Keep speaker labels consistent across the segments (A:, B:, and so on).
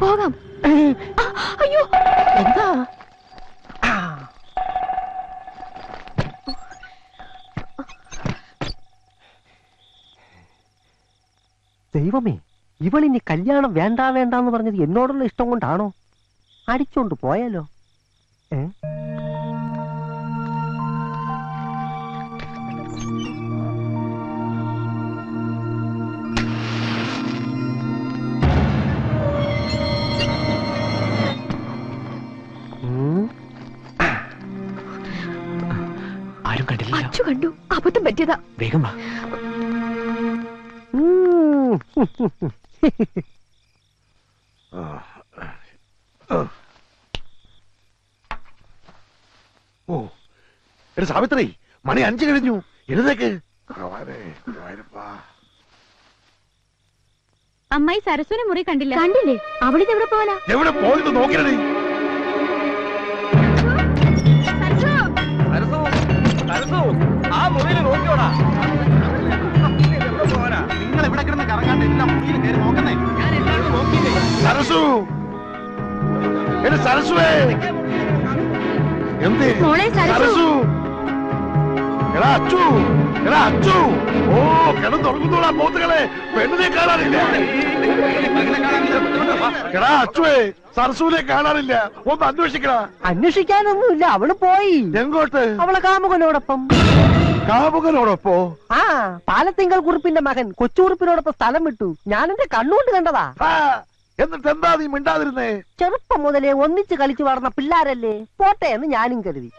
A: പോകാം. അയ്യോ എന്താ?
B: ദൈവമേ, ഇവളിനി കല്യാണം വേണ്ട വേണ്ടെന്ന് പറഞ്ഞത് എന്നോടുള്ള ഇഷ്ടം കൊണ്ടാണോ? അടിച്ചോണ്ട് പോയാലോ?
C: ആരും കണ്ടില്ല.
A: അച്ചു കണ്ടു, അബദ്ധം പറ്റിയതാ.
C: വേഗം വാ.
D: സാവിത്രി, മണി 5 കഴിഞ്ഞു. എഴുന്നേക്ക്.
A: അമ്മായി സരസ്വനെ മുറി കണ്ടില്ല. കണ്ടില്ലേ? അവളിത് എവിടെ പോവാനാ?
D: എവിടെ പോയത് നോക്കണേ.
E: ആ മുറിയിൽ നോക്കിയോടാ. നിങ്ങൾ എവിടെ കിടന്ന് കറങ്ങാണ്ട് എല്ലാ മുറിയിൽ കയറി നോക്കുന്നേ. ഞാൻ എല്ലാവരും നോക്കിയില്ലേ.
D: സരസു, സരസുവേ, എന്തേ സരസു? എടാ അച്ചു, എടാ അച്ചു. ഓ, കിടന്നുറങ്ങുന്നോടാ പോത്തുകളെ. പെണ്ണിനെ കാണാനില്ല. എടാ അച്ചുവേ, സരസുവിനെ കാണാനില്ല. ഒന്ന് അന്വേഷിക്കടാ.
B: അന്വേഷിക്കാനൊന്നുമില്ല, അവള് പോയി.
D: എങ്ങോട്ട്?
B: അവളെ കാമുകനോടൊപ്പം.
D: കാമുകനോടൊപ്പോ?
B: ആ, പാലത്തിങ്കൽ കുറുപ്പിന്റെ മകൻ കൊച്ചുകുറുപ്പിനോടൊപ്പം സ്ഥലം വിട്ടു. ഞാൻ എന്റെ കണ്ണുകൊണ്ട് കണ്ടതാ.
D: എന്നിട്ട് എന്താ നീ മിണ്ടാതിരുന്നേ?
B: ചെറുപ്പം മുതലേ ഒന്നിച്ച് കളിച്ചു വളർന്ന പിള്ളാരല്ലേ, പോട്ടെ എന്ന് ഞാനും കരുതി.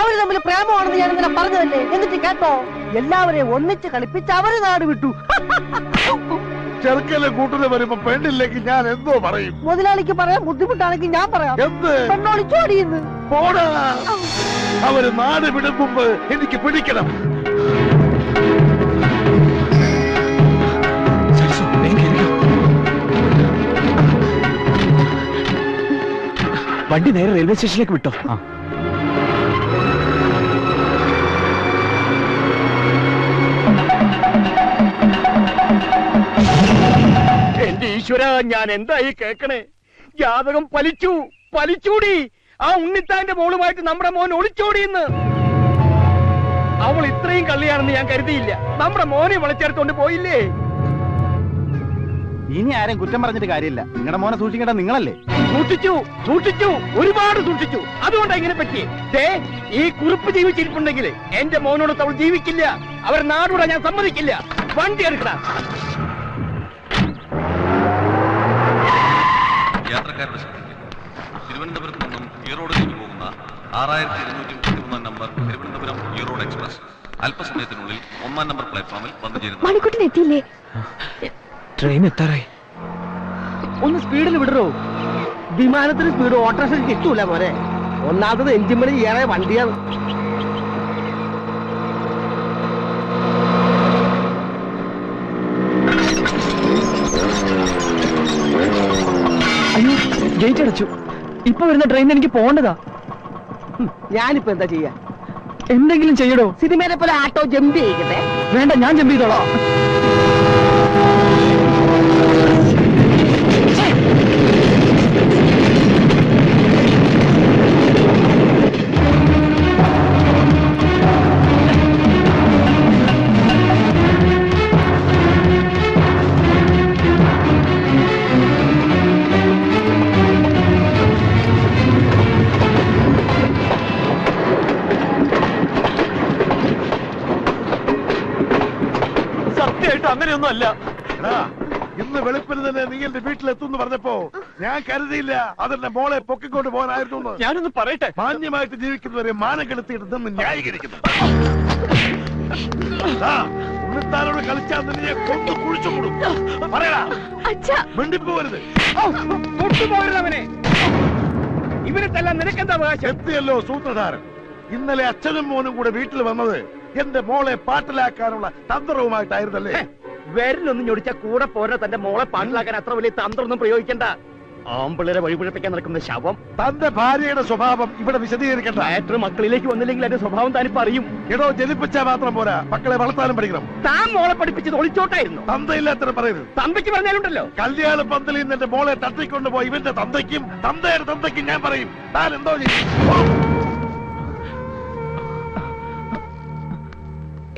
B: അവര് തമ്മിൽ പ്രേമമാണെന്ന് ഞാൻ ഇങ്ങനെ പറഞ്ഞതല്ലേ. എന്നിട്ട് കേട്ടോ, എല്ലാവരെയും ഒന്നിച്ച് കളിപ്പിച്ച് അവര് നാട് വിട്ടു.
D: ചെറുക്കലെ കൂട്ടിന് വരുമ്പോ പെണ്ണില്ലെങ്കിൽ ഞാൻ എന്തോ പറയും?
B: മുതലാളിക്ക് പറയാൻ ബുദ്ധിമുട്ടാണെങ്കിൽ ഞാൻ പറയാം.
D: എന്ത്?
B: പെണ്ണോളിച്ചോടിയെന്ന്.
D: പോടാ. അവര് നാട് വിടും മുമ്പ് എനിക്ക് പിടിക്കണം.
C: വണ്ടി നേരെ റെയിൽവേ സ്റ്റേഷനിലേക്ക് വിട്ടോ.
E: എന്റെ ഈശ്വര, ഞാൻ എന്തായി കേക്കണേ? ജാതകം പലിച്ചൂടി. ആ ഉണ്ണിത്താന്റെ മോളുമായിട്ട് നമ്മുടെ മോൻ ഒളിച്ചോടിയെന്ന്. അവൾ ഇത്രയും കള്ളിയാണെന്ന് ഞാൻ കരുതിയില്ല. നമ്മുടെ മോനെ വിളിച്ചെടുത്തോണ്ട് പോയില്ലേ. ഇനി ആരും കുറ്റം പറഞ്ഞിട്ട് കാര്യമില്ല. നിങ്ങളുടെ മോനെ സൂക്ഷിക്കേണ്ട നിങ്ങളല്ലേ. സൂക്ഷിച്ചു, ഒരുപാട് സൂക്ഷിച്ചു. അതുകൊണ്ടാ ഇങ്ങനെ പറ്റിയേ. ഈ കുറിപ്പ് ജീവിച്ചിരിപ്പുണ്ടെങ്കിൽ എന്റെ മോനോട് അവൾ ജീവിക്കില്ല. അവർ നാടൂടെ ഞാൻ സമ്മതിക്കില്ല. വണ്ടി എടുക്കടാ.
F: യാത്രക്കാരുടെ ശ്രദ്ധയ്ക്ക് തിരുവനന്തപുരത്ത് നിന്നും ഈറോഡിലേക്ക് പോകുന്ന 6233 നമ്പർ തിരുവനന്തപുരം ഈറോഡ് എക്സ്പ്രസ് അല്പസമയത്തിനുള്ളിൽ 1-ാം നമ്പർ പ്ലാറ്റ്ഫോമിൽ വന്നു ചേരുന്നു.
A: മണിക്കുട്ടൻ എത്തിയില്ലേ?
C: ട്രെയിൻ എത്താറായി.
B: ഒന്ന് സ്പീഡിൽ വിടറോ. വിമാനത്തിന് സ്പീഡ് ഓട്ടോറിക്ഷ കിട്ടൂല മോനെ. ഒന്നാമത് എഞ്ചിൻ പണി ഏറെ വണ്ടിയാണ്.
C: അയ്യോ, ഗേറ്റ് അടച്ചു. ഇപ്പൊ വരുന്ന ട്രെയിൻ എനിക്ക് പോകേണ്ടതാ.
B: ഞാനിപ്പോ എന്താ ചെയ്യാ?
C: എന്തെങ്കിലും ചെയ്യടോ.
B: സിനിമയിലെ പോലെ ആട്ടോ ജമ്പ് ചെയ്യിക്കട്ടെ?
C: വേണ്ട, ഞാൻ ജമ്പ് ചെയ്തോളാം.
E: അങ്ങനെയൊന്നും അല്ല.
D: ഇന്ന് വെളുപ്പിന് തന്നെ നീ എന്റെ വീട്ടിലെത്തുന്നു പറഞ്ഞപ്പോ ഞാൻ കരുതിയില്ല അതെന്നെ മോളെ പൊക്കിക്കൊണ്ട് പോകാനായിരുന്നു.
E: ഞാനൊന്ന് പറയട്ടെ.
D: മാന്യമായിട്ട് ജീവിക്കുന്നവരെ മാനം കെടുത്തിയിട്ട് നിന്ന് ന്യായീകരിക്കുന്നു. ഉണ്ണിത്താനോട് കളിച്ചാൽ നിന്നെ കൊന്നു കുഴിച്ചു കൂടും. പറയടാ, മിണ്ടിപ്പോരുത്.
E: അവനെ ഇവരെ തല്ലാൻ നിനക്കെന്താ അവകാശം?
D: എത്തിയല്ലോ സൂത്രധാരൻ. ഇന്നലെ അച്ഛനും മോനും കൂടെ വീട്ടിൽ വന്നത് എന്റെ മോളെ പാട്ടിലാക്കാനുള്ള തന്ത്രവുമായിട്ടായിരുന്നല്ലേ?
E: വിരലൊന്നും ഞൊടിച്ച കൂടെ പോരാ തന്റെ മോളെ പാട്ടിലാക്കാൻ അത്ര വലിയ തന്ത്രമൊന്നും പ്രയോഗിക്കണ്ട. ആമ്പിള്ളേരെ വഴിപിഴപ്പിക്കാൻ നടക്കുന്ന ശവം.
D: തന്റെ ഭാര്യയുടെ സ്വഭാവം ഇവിടെ വിശദീകരിക്കണ്ട.
E: മാറ്റർ മക്കളിലേക്ക് വന്നില്ലെങ്കിൽ അതിന്റെ സ്വഭാവം താനിപ്പോ അറിയും.
D: എടോ, ജനിപ്പിച്ചാൽ മാത്രം പോരാ, മക്കളെ വളർത്താനും പഠിക്കണം.
E: താൻ മോളെ പഠിപ്പിച്ചത് ഒളിച്ചോട്ടായിരുന്നു.
D: തന്തയില്ലാത്ത പറയരുത്.
E: തന്തയ്ക്ക് പറഞ്ഞാലുണ്ടല്ലോ.
D: കല്യാണ പന്തലിൽ നിന്ന് എന്റെ മോളെ തട്ടിക്കൊണ്ടുപോയി ഇവന്റെ തന്തയ്ക്കും തന്തയുടെ തന്തയ്ക്കും ഞാൻ പറയും. താൻ എന്തോ ചെയ്യും.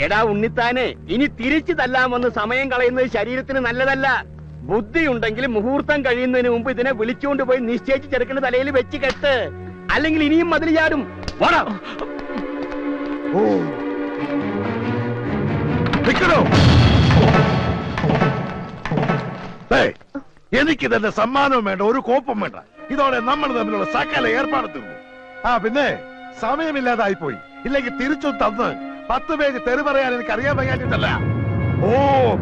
E: എടാ ഉണ്ണിത്താനെ, ഇനി തിരിച്ചു തല്ലാമെന്ന് സമയം കളയുന്നത് ശരീരത്തിന് നല്ലതല്ല. ബുദ്ധിയുണ്ടെങ്കിൽ മുഹൂർത്തം കഴിയുന്നതിന് മുമ്പ് ഇതിനെ വിളിച്ചുകൊണ്ട് പോയി നിശ്ചയിച്ച് ചെറുക്കന്റെ തലയിൽ വെച്ച് കെട്ട്. അല്ലെങ്കിൽ ഇനിയും മതിൽ ചാടും.
D: എനിക്ക് തന്നെ സമ്മാനവും വേണ്ട, ഒരു കോപ്പും വേണ്ട. ഇതോടെ നമ്മൾ തമ്മിലുള്ള സകല ഏർപ്പാട് തീർന്നു. പിന്നെ സമയമില്ലാതായി പോയി. ഇല്ലെങ്കിൽ തിരിച്ചു തന്ന് 10 പേജ് തെറി പറയാൻ എനിക്ക് അറിയാൻ വയ്യാഞ്ഞിട്ടല്ല.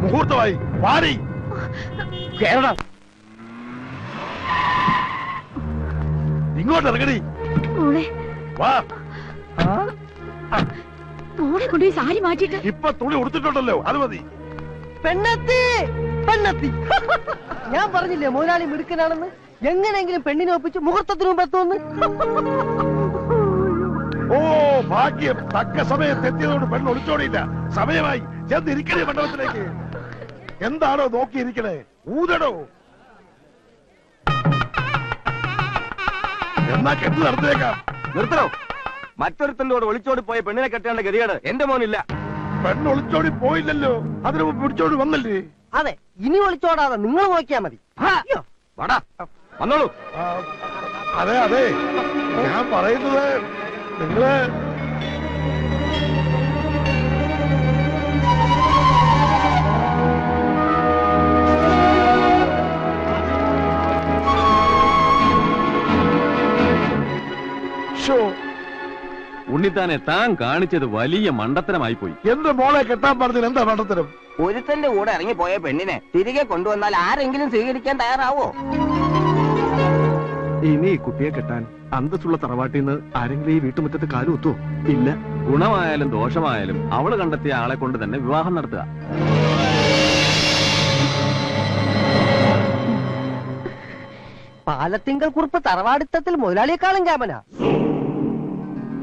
D: മുഹൂർത്തമായി വാടി
E: കേരളം
D: ഇങ്ങോട്ട് ഇറങ്ങടി. വാ.
A: മോളെ കൊണ്ടുപോയി സാരി മാറ്റിട്ട്
D: ഇപ്പൊ തുണി ഉടുത്തിട്ടുണ്ടല്ലോ, അത് മതി.
B: പെണ്ണെത്തി പെണ്ണെത്തി. ഞാൻ പറഞ്ഞില്ലേ മുതലാളി മിടുക്കനാണെന്ന്. എങ്ങനെയെങ്കിലും പെണ്ണിനെ ഒപ്പിച്ച് മുഹൂർത്തത്തിന് മുമ്പ് എത്തുമെന്ന്.
D: ഭാഗ്യം, തക്ക സമയത്ത് എത്തിയതോട് പെണ്ണ് ഒളിച്ചോടിയില്ല. സമയമായി. ചെന്നിരിക്കണേ മണ്ഡപത്തിലേക്ക്. എന്താണോ നോക്കിയിരിക്കണേ? ഊതടോ. എന്നാ കെട്ട് നടത്തിയേക്കാം.
E: നിർത്തണോ? മറ്റൊരുത്തനോട് ഒളിച്ചോടി പോയ പെണ്ണിനെ കെട്ടേണ്ട ഗതികേട് എന്റെ മോനില്ല.
D: പെണ്ണ് ഒളിച്ചോടി പോയില്ലല്ലോ, അതിന് മുമ്പ് പിടിച്ചോടി വന്നല്ലേ?
B: അതെ, ഇനി ഒളിച്ചോടാതെ നിങ്ങൾ നോക്കിയാ മതി.
E: വന്നോളൂ.
D: അതെ അതെ, ഞാൻ പറയുന്നത് നിങ്ങള്
G: ഉണ്ണിത്താനെ താൻ കാണിച്ചത് വലിയ മണ്ടത്തരമായി പോയി.
D: എന്റെ മോളെ കെട്ടാൻ പറഞ്ഞത് എന്താ മണ്ടത്തരം?
H: ഒരുത്തന്റെ കൂടെ ഇറങ്ങി പോയ പെണ്ണിനെ തിരികെ കൊണ്ടുവന്നാൽ ആരെങ്കിലും സ്വീകരിക്കാൻ തയ്യാറാവോ?
G: ഇനി കുട്ടിയെ കെട്ടാൻ അന്തസ്സുള്ള തറവാട്ടിൽ നിന്ന് ആരെങ്കിലും ഈ വീട്ടുമുറ്റത്ത് കാലുകുത്തോ? ഇല്ല. ഗുണമായാലും ദോഷമായാലും അവള് കണ്ടെത്തിയ ആളെ കൊണ്ട് തന്നെ വിവാഹം നടത്തുക.
B: പാലത്തിങ്കൽ കുറിപ്പ് തറവാടിത്തത്തിൽ മുതലാളിയെക്കാളും ക്യാമന.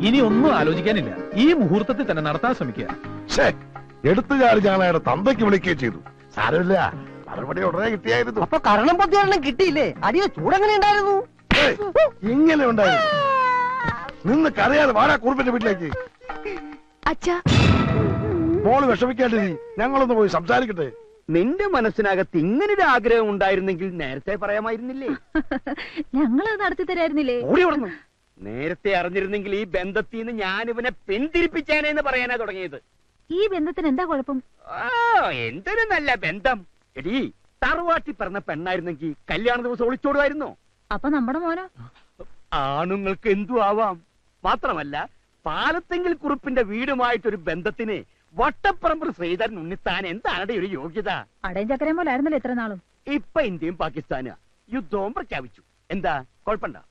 C: ഇനി ഒന്നും ആലോചിക്കാനില്ല, ഈ മുഹൂർത്തത്തിൽ തന്നെ നടത്താൻ ശ്രമിക്കുക.
D: എടുത്തുചാടി ഞങ്ങളെ തന്തയ്ക്ക് വിളിക്കുകയും ചെയ്തു. സാരമില്ല, മറുപടി ഉടനെ കിട്ടിയായിരുന്നു.
B: അപ്പൊ കരണം പൊത്തിയൊരെണ്ണം കിട്ടിയില്ലേ? അടിയ ചൂടെങ്ങനെ ഉണ്ടായിരുന്നു?
D: ഇങ്ങനെ ഉണ്ടായിരുന്നു. നിന്ന് കരയാതെ വാടാ കുറുപ്പിന്റെ വീട്ടിലേക്ക്.
A: അച്ഛാ,
D: മോള് വിഷമിക്കാണ്ടിരി, ഞങ്ങളൊന്ന് പോയി സംസാരിക്കട്ടെ.
E: നിന്റെ മനസ്സിനകത്ത് ഇങ്ങനൊരു ആഗ്രഹം ഉണ്ടായിരുന്നെങ്കിൽ നേരത്തെ പറയാമായിരുന്നില്ലേ?
A: ഞങ്ങളത് നടത്തി തരായിരുന്നില്ലേ?
E: ഓടി ഓടുന്നു. നേരത്തെ അറിഞ്ഞിരുന്നെങ്കിൽ ഈ ബന്ധത്തിൽ നിന്ന് ഞാൻ ഇവനെ പിന്തിരിപ്പിച്ചേനെന്ന് പറയാനാ തുടങ്ങിയത്.
A: ഈ ബന്ധത്തിന് എന്താ കുഴപ്പം?
E: എന്തൊരു നല്ല ബന്ധം. എടീ, തറവാട്ടി പറഞ്ഞ പെണ്ണായിരുന്നെങ്കിൽ കല്യാണ ദിവസം ഒളിച്ചോടുമായിരുന്നോ?
A: അപ്പൊ നമ്മുടെ മോനോ?
E: ആണുങ്ങൾക്ക് എന്തു ആവാം. മാത്രമല്ല, പാലത്തെങ്കിൽ കുറുപ്പിന്റെ വീടുമായിട്ടൊരു ബന്ധത്തിന് വട്ടപ്പറമ്പ് ശ്രീധരൻ ഉണ്ണിത്താൻ എന്താണ് ഒരു യോഗ്യത?
A: അടയും ചക്കരയും പോലെ ആയിരുന്നല്ലോ ഇത്ര നാളും.
E: ഇപ്പൊ ഇന്ത്യയും പാകിസ്ഥാനും യുദ്ധവും പ്രഖ്യാപിച്ചു. എന്താ കുഴപ്പമുണ്ടോ?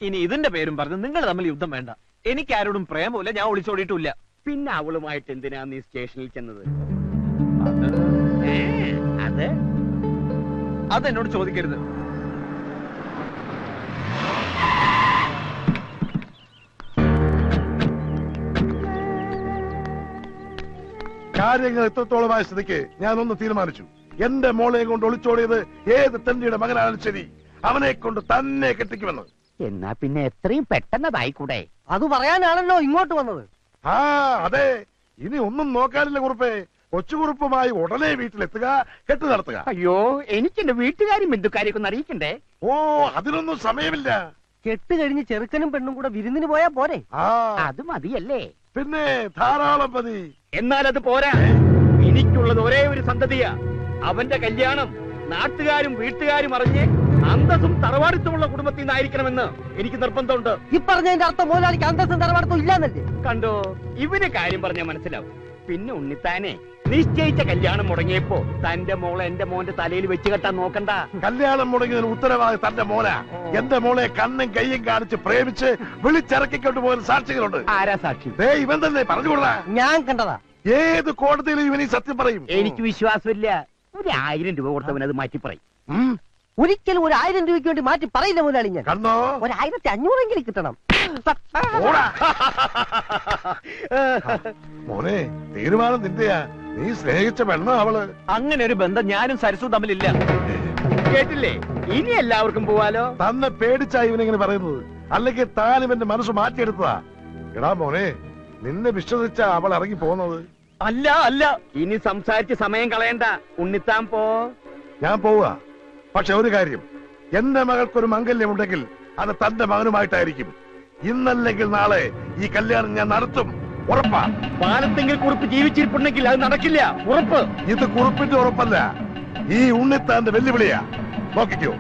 C: ഇനി ഇതിന്റെ പേരും പറഞ്ഞ് നിങ്ങൾ തമ്മിൽ യുദ്ധം വേണ്ട. എനിക്ക് ആരോടും പ്രേമമില്ല, ഞാൻ ഒളിച്ചോടിയിട്ടില്ല.
E: പിന്നെ അവളുമായിട്ട് എന്തിനാ നീ സ്റ്റേഷനിൽ ചെന്നത്?
C: അതെന്നോട് ചോദിക്കരുത്.
D: കാര്യങ്ങൾ എത്രത്തോളമായ സ്ഥിതിക്ക് ഞാനൊന്ന് തീരുമാനിച്ചു. എന്റെ മോളെ കൊണ്ട് ഒളിച്ചോടിയത് ഏത് തന്റെയുടെ മകനാണ് ശരി, അവനെ കൊണ്ട് തന്നെ കെട്ടിക്കുമെന്ന്.
H: എന്നാ പിന്നെ എത്രയും പെട്ടെന്നതായിക്കൂടെ?
B: അത് പറയാനാണല്ലോ ഇങ്ങോട്ട് വന്നത്.
D: അതെ, ഇനി ഒന്നും നോക്കാനില്ല കുറുപ്പേ. കൊച്ചുകുറുപ്പുമായി ഉടനെ വീട്ടിലെത്തുക, കെട്ട് നടത്തുക.
E: അയ്യോ, എനിക്ക് എന്റെ വീട്ടുകാരും ബന്ധുക്കാരെയൊക്കെ ഒന്ന് അറിയിക്കണ്ടേ?
D: അതിനൊന്നും സമയമില്ല.
B: കെട്ട് കഴിഞ്ഞ് ചെറുക്കനും പെണ്ണും കൂടെ വിരുന്നിന് പോയാ പോരെ?
H: അത് മതിയല്ലേ?
D: പിന്നെ ധാരാളം മതി.
E: എന്നാൽ അത് പോരാ. എനിക്കുള്ളത് ഒരേ ഒരു സന്തതിയാ. അവന്റെ കല്യാണം നാട്ടുകാരും വീട്ടുകാരും അറിഞ്ഞ് അന്തസ്സും തറവാടിത്തമുള്ള കുടുംബത്തിൽ നിന്നായിരിക്കണമെന്ന് എനിക്ക് നിർബന്ധമുണ്ട്.
B: ഈ പറഞ്ഞതിന്റെ അർത്ഥം മുതലാളിക്ക് അന്തസ്സും തറവാടിത്തം ഇല്ലാന്നല്ലേ?
E: കണ്ടോ, ഇവന് കാര്യം പറഞ്ഞാൽ മനസ്സിലാവും. പിന്നെ ഉണ്ണിത്താനെ, നിശ്ചയിച്ച കല്യാണം മുടങ്ങിയപ്പോ തന്റെ മോളെ എന്റെ മോന്റെ തലയിൽ വെച്ച് കെട്ടാൻ നോക്കണ്ട.
D: കല്യാണം മുടങ്ങിയതിന് ഉത്തരവാദി തന്റെ മോന. എന്റെ മോളെ കണ്ണും കയ്യും കാണിച്ച് പ്രേമിച്ച് വിളിച്ചിറക്കിക്കൊണ്ട് പോകുന്ന സാക്ഷികളുണ്ട്.
E: ആരാ സാക്ഷി?
D: ഇവൻ തന്നെ പറഞ്ഞുകൊള്ളാ.
B: ഞാൻ കണ്ടതാ.
D: ഏത് കോടതിയിലും ഇവനീ സത്യം പറയും.
E: എനിക്ക് വിശ്വാസമില്ല. ഒരു 1000 രൂപ കൊടുത്തവൻ അത് മാറ്റി പറയും.
B: ഒരിക്കലും ഒരു 1000 രൂപയ്ക്ക് വേണ്ടി മാറ്റി പറയില്ല മുതലാളി ഞാൻ.
D: കണ്ടോ?
B: ഒരു 1500 കിട്ടണം.
D: ഓടാ. മോനെ തീരുമാനം നിന്റെയാ. നീ സ്നേഹിച്ച പെണ്ണ അവള്.
C: അങ്ങനെ ഒരു ബന്ധം ഞാനും സരസും തമ്മിലില്ല.
E: കേട്ടില്ലേ? ഇനി എല്ലാവർക്കും പോവാലോ.
D: തന്നെ പേടിച്ചാ ഇവനിങ്ങനെ പറയുന്നത്. അല്ലെങ്കിൽ താൻ ഇവന്റെ മനസ്സ് മാറ്റിയെടുത്തതാ. എടാ മോനെ, നിന്നെ വിശ്വസിച്ച അവൾ ഇറങ്ങി പോകുന്നത്.
C: അല്ല അല്ല,
E: ഇനി സംസാരിച്ച് സമയം കളയണ്ട. ഉണ്ണിത്താൻ പോ.
D: ഞാൻ പോവുക. പക്ഷെ ഒരു കാര്യം, എന്റെ മകൾക്കൊരു മംഗല്യം ഉണ്ടെങ്കിൽ അത് തന്റെ മകനുമായിട്ടായിരിക്കും. ഇന്നല്ലെങ്കിൽ നാളെ ഈ കല്യാണം ഞാൻ നടത്തും. ഉറപ്പാ.
E: പാലത്തെങ്കിൽ കുറിപ്പ് ജീവിച്ചിരിപ്പുണ്ടെങ്കിൽ അത് നടക്കില്ല. ഉറപ്പ്.
D: ഇത് കുറിപ്പിന്റെ ഉറപ്പല്ല, ഈ ഉണ്ണിത്താന്റെ വെല്ലുവിളിയാ. നോക്കിക്കോ.